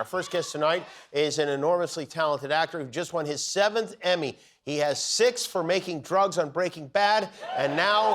Our first guest tonight is an enormously talented actor who just won his 7th Emmy. He has 6 for making drugs on Breaking Bad, and now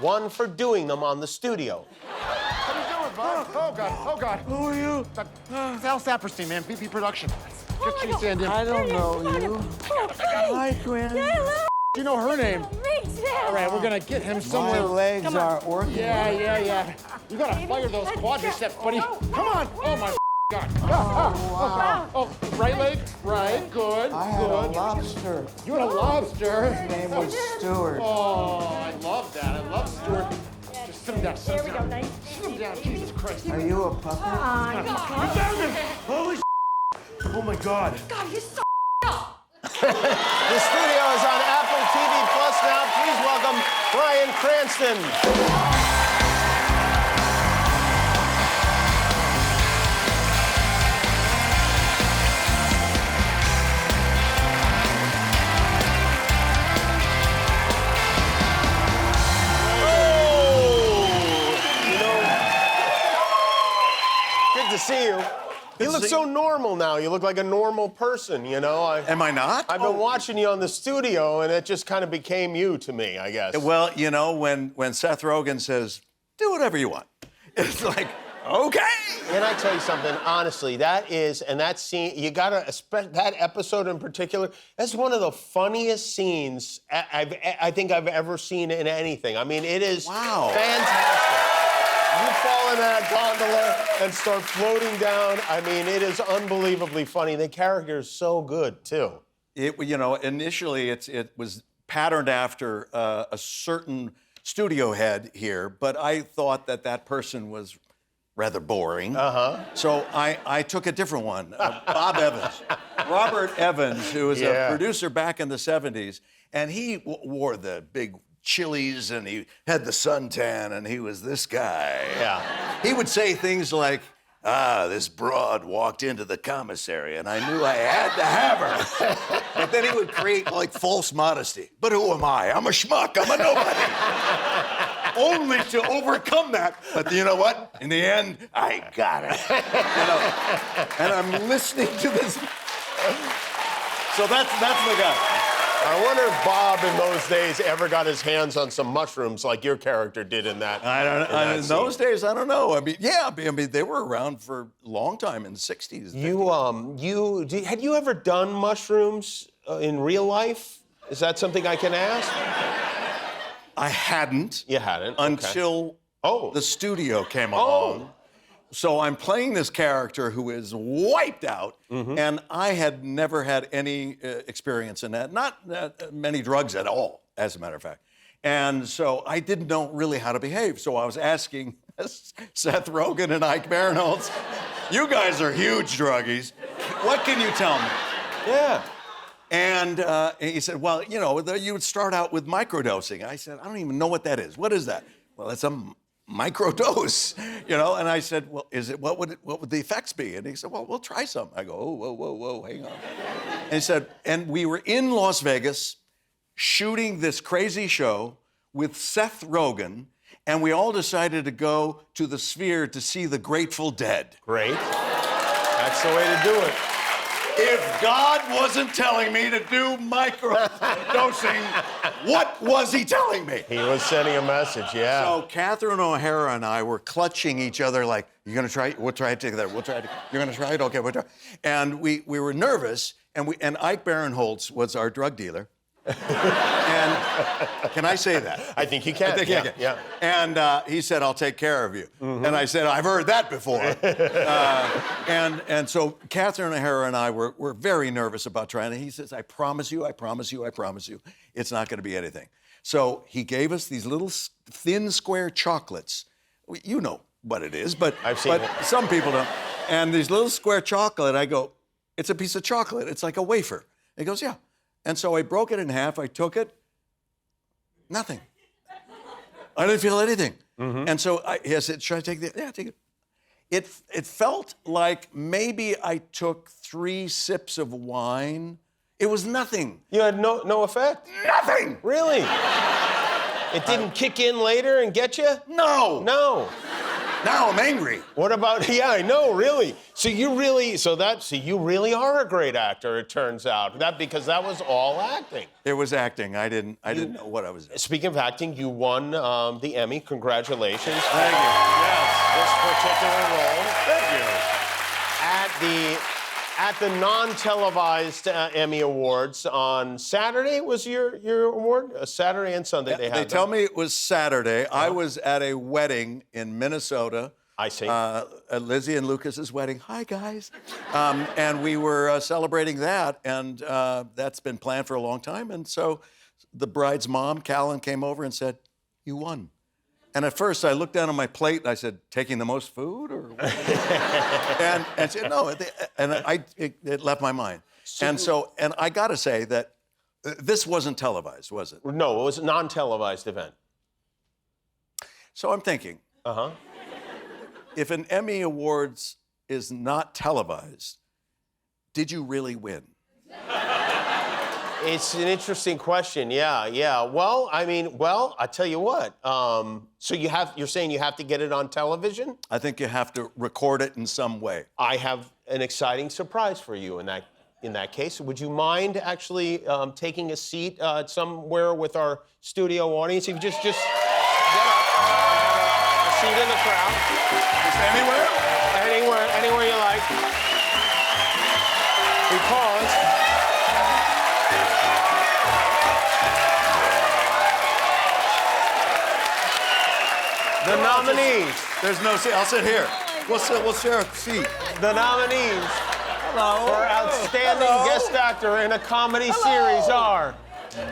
1 for doing them on The Studio. How you doing, bud? Oh, God. Oh, God. Who are you? It's Al Saperstein, man. BP Production. Get you, Sandy. I don't know you. Hi, Quinn. You know her name. Me too. All right, we're gonna get him My somewhere. legs Come on. aren't working. Yeah. You gotta fire those quadriceps, buddy. Come on. Oh, my God. Oh, right leg. Right. Good. I had a lobster. You had a lobster. His name was Stuart. Oh, I love that. I love Stuart. Just sit him down. There we go, nice. Sit him down. Jesus Christ. Are you a puppet? Holy Oh, my God. God, you're so up. The Studio is on Apple TV Plus now. Please welcome Bryan Cranston. To see you. You look so normal now. You look like a normal person, you know? Am I not? I've been watching you on The Studio, and it just kind of became you to me, I guess. Well, you know, when Seth Rogen says, do whatever you want, it's like, okay. Can I tell you something? Honestly, that scene, you gotta, that episode in particular, that's one of the funniest scenes I think I've ever seen in anything. I mean, it is fantastic. You fall in that gondola and start floating down. I mean, it is unbelievably funny. The character is so good, too. You know, initially it was patterned after a certain studio head here, but I thought that person was rather boring. So I took a different one, Bob Evans. Robert Evans, who was a producer back in the 70s, and he wore the big chilies, and he had the suntan, and he was this guy. Yeah. He would say things like, this broad walked into the commissary, and I knew I had to have her. But then he would create, like, false modesty. But who am I? I'm a schmuck. I'm a nobody. Only to overcome that. But you know what? In the end, I got it. You know? And I'm listening to this. So that's the guy. I wonder if Bob in those days ever got his hands on some mushrooms like your character did in that. I don't know. In those days, I don't know. I mean, they were around for a long time in the 60s. Had you ever done mushrooms in real life? Is that something I can ask? I hadn't. You hadn't? Until the studio came along. So I'm playing this character who is wiped out, and I had never had any experience in that. Not many drugs at all, as a matter of fact. And so I didn't know really how to behave. So I was asking Seth Rogen and Ike Barinholtz, you guys are huge druggies. What can you tell me? Yeah. And he said, well, you know, you would start out with microdosing. I said, I don't even know what that is. What is that? Well, it's a microdose, you know? And I said, well, what would the effects be? And he said, well, we'll try some. I go, oh, whoa, hang on. And he said, and we were in Las Vegas shooting this crazy show with Seth Rogen, and we all decided to go to the Sphere to see the Grateful Dead. Great. That's the way to do it. If God wasn't telling me to do microdosing, what was he telling me? He was sending a message, yeah. So Catherine O'Hara and I were clutching each other like, you gonna try it? We'll try it together. We'll try it. You're gonna try it? Okay, we'll try it. And we were nervous, and Ike Barinholtz was our drug dealer. And can I say that? I think you can. I think I can. Yeah. And he said, I'll take care of you. And I said, I've heard that before. And so Catherine O'Hara and I were very nervous about trying it. He says, I promise you, it's not going to be anything. So he gave us these little thin square chocolates. You know what it is, but I've seen it. Some people don't. And these little square chocolate, I go, it's a piece of chocolate. It's like a wafer. He goes, yeah. And so I broke it in half. I took it. Nothing. I didn't feel anything. And so he said, should I take it? Yeah, take it. It felt like maybe I took 3 sips of wine. It was nothing. You had no effect? Nothing! Really? It didn't kick in later and get you? No! No. Now I'm angry. What about? Yeah, I know, really. So you really are a great actor. It turns out because that was all acting. It was acting. I didn't know what I was doing. Speaking of acting, you won the Emmy. Congratulations. Thank you. Yes. This particular role. Thank you. At the non-televised Emmy Awards on Saturday was your award? Saturday and Sunday they had They them. tell me it was Saturday. I was at a wedding in Minnesota. I see. At Lizzie and Lucas's wedding. Hi, guys. And we were celebrating that, and that's been planned for a long time. And so the bride's mom, Callan, came over and said, "You won." And at first, I looked down on my plate and I said, "Taking the most food?" Or what? and she said, "No." It left my mind. And I got to say that this wasn't televised, was it? No, it was a non-televised event. So I'm thinking, if an Emmy Awards is not televised, did you really win? It's an interesting question. Yeah. Well, I tell you what. So you're saying you have to get it on television? I think you have to record it in some way. I have an exciting surprise for you in that case. Would you mind actually taking a seat somewhere with our studio audience? If you just get up, a seat in the crowd. Just anywhere? Anywhere you like. Because the nominees. There's no seat. I'll sit here. We'll share a seat. The nominees for Outstanding Guest Actor in a Comedy Series are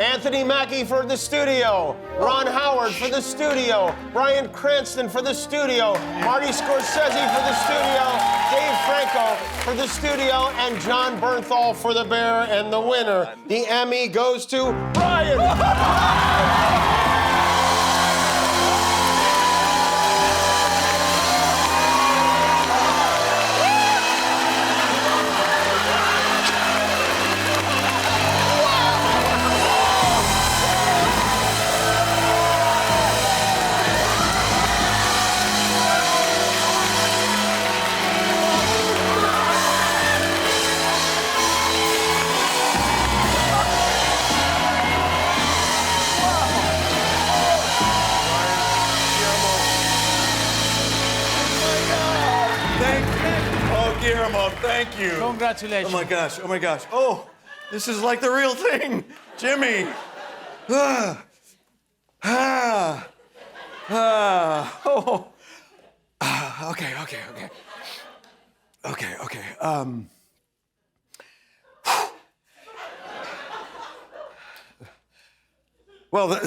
Anthony Mackie for The Studio, Ron Howard for The Studio, Bryan Cranston for The Studio, Marty Scorsese for The Studio, Dave Franco for The Studio, and John Bernthal for The Bear. And the winner, the Emmy, goes to Bryan. Thank you. Congratulations. Oh my gosh. Oh, this is like the real thing. Jimmy. Okay. Well,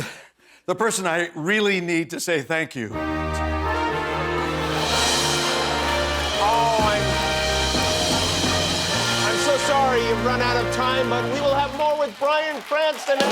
the person I really need to say thank you. Sorry you've run out of time, but we will have more with Bryan Cranston. And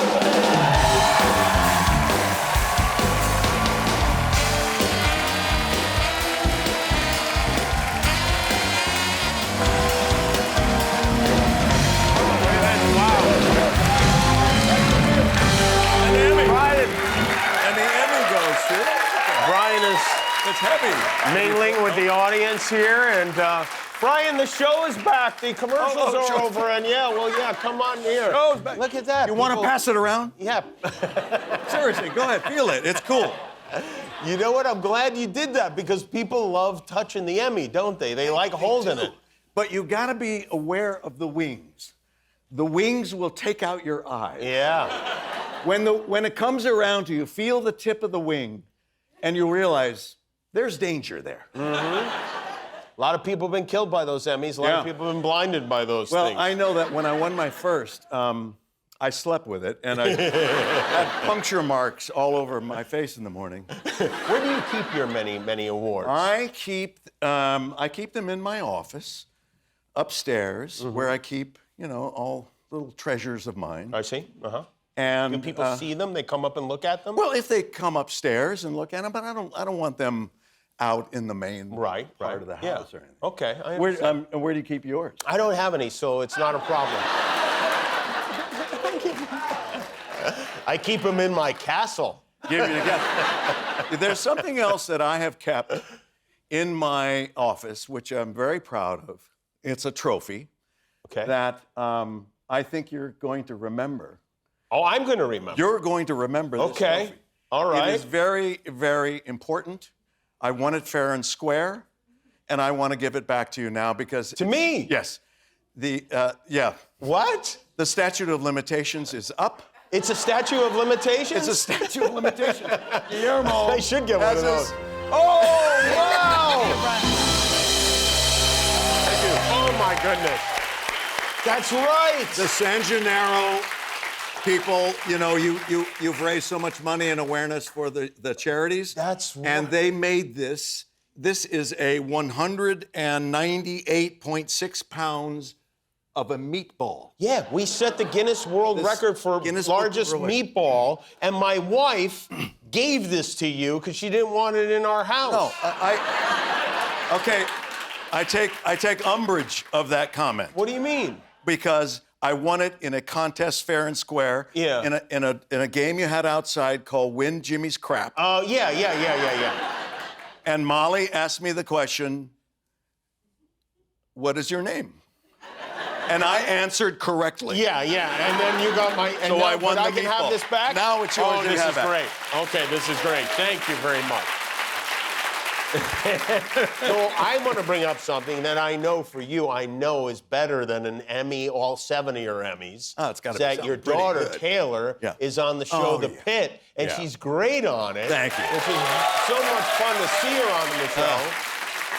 the Emmy goes to Bryan is it's heavy. Mingling with the audience here, and Bryan, the show is back. The commercials are over, and come on here. Show's back. Look at that. You want to pass it around? Yeah. Seriously, go ahead, feel it. It's cool. You know what? I'm glad you did that because people love touching the Emmy, don't they? They like holding it. But you got to be aware of the wings. The wings will take out your eye. Yeah. When it comes around to you, feel the tip of the wing, and you'll realize there's danger there. Mm-hmm. A lot of people have been killed by those Emmys. A lot of people have been blinded by those things. Well, I know that when I won my first, I slept with it, and I had puncture marks all over my face in the morning. Where do you keep your many awards? I keep them in my office, upstairs, where I keep, all little treasures of mine. I see. And do people see them? They come up and look at them? Well, if they come upstairs and look at them, but I don't want them out in the main part of the house or anything. Okay, I understand. Where do you keep yours? I don't have any, so it's not a problem. I keep them in my castle. There's something else that I have kept in my office, which I'm very proud of. It's a trophy Okay. that I think you're going to remember. Oh, I'm going to remember. You're going to remember this Okay. trophy. All right. It is very, very important. I won it fair and square, and I want to give it back to you now because... To me? Yes. Yeah. What? The statute of limitations is up. It's a statute of limitations? It's a statute of limitations. Guillermo. They should get one of those. has Oh, wow! Thank you. Oh, my goodness. That's right. The San Gennaro people, you know, you've raised so much money and awareness for the charities. That's right. And they made this. This is a 198.6 pounds of a meatball. Yeah, we set the Guinness World Record for Guinness Book largest World Record. meatball, and my wife gave this to you because she didn't want it in our house. No, okay, I take umbrage of that comment. What do you mean? Because I won it in a contest fair and square. Yeah. In a game you had outside called Win Jimmy's Crap. Oh, yeah. And Molly asked me the question, what is your name? And I answered correctly. Yeah, and then you got my... And So now, I won but the I can meatball. have this back? Now it's yours, Oh, you this have is it. great. Okay, this is great. Thank you very much. So I want to bring up something that I know for you, I know is better than an Emmy, all 7 of your Emmys. Oh, it's gotta be that your something pretty daughter, good. Taylor, Yeah. is on the show Oh, The yeah. Pitt, and Yeah. she's great on it. Thank you. Which is so much fun to see her on the show.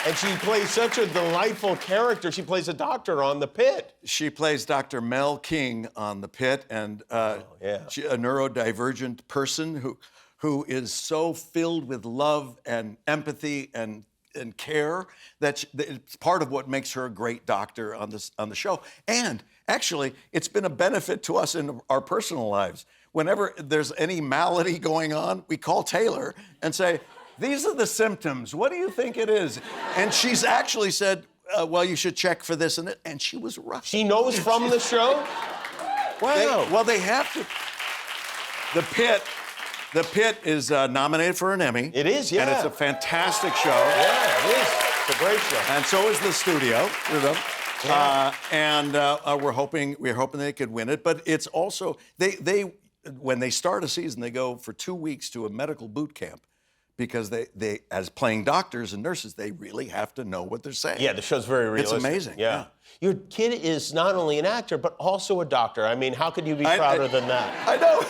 And she plays such a delightful character. She plays a doctor on The Pitt. She plays Dr. Mel King on The Pitt, and she, a neurodivergent person who is so filled with love and empathy and care that it's part of what makes her a great doctor on the show. And actually, it's been a benefit to us in our personal lives. Whenever there's any malady going on, we call Taylor and say, these are the symptoms. What do you think it is? And she's actually said, well, you should check for this and that. And she was right. She knows from the show? Wow. They have to. The Pitt is nominated for an Emmy. It is, yeah. And it's a fantastic show. Yeah, it is. It's a great show. And so is the studio. You know? We're hoping they could win it. But it's also they when they start a season, they go for 2 weeks to a medical boot camp. Because they, as playing doctors and nurses, they really have to know what they're saying. Yeah, the show's very realistic. It's amazing. Yeah. Your kid is not only an actor, but also a doctor. I mean, how could you be prouder than that? I know.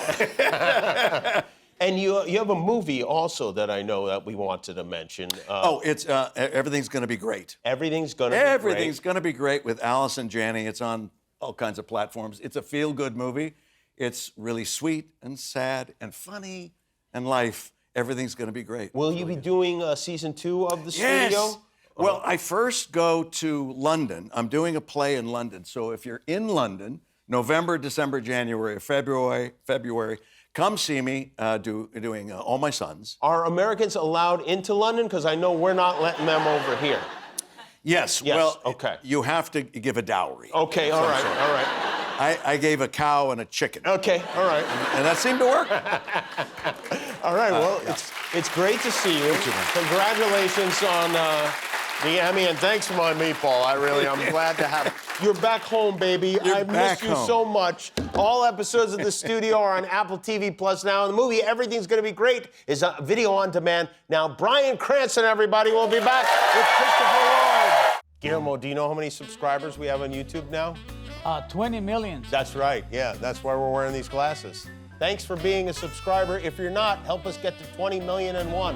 And you have a movie also that I know that we wanted to mention. It's Everything's Gonna Be Great. Everything's Gonna Be Great. Everything's Gonna Be Great with Allison Janney. It's on all kinds of platforms. It's a feel-good movie. It's really sweet and sad and funny and life. Everything's going to be great. Will you be doing season 2 of the Yes. studio? Well, I first go to London. I'm doing a play in London. So if you're in London, November, December, January, February, come see me doing All My Sons. Are Americans allowed into London? Because I know we're not letting them over here. Yes. Yes, Well, okay. You have to give a dowry. Okay, all right. I gave a cow and a chicken. Okay, all right. And that seemed to work. All right, well, it's great to see you. Congratulations on the Emmy, and thanks for my meatball. I'm glad to have it. You're back home, baby. I miss you so much. All episodes of The Studio are on Apple TV Plus now. The movie Everything's Gonna Be Great is video on demand. Now, Bryan Cranston, everybody, will be back with Christopher Lloyd. Guillermo, do you know how many subscribers we have on YouTube now? 20 million. That's right, yeah. That's why we're wearing these glasses. Thanks for being a subscriber. If you're not, help us get to 20,000,001.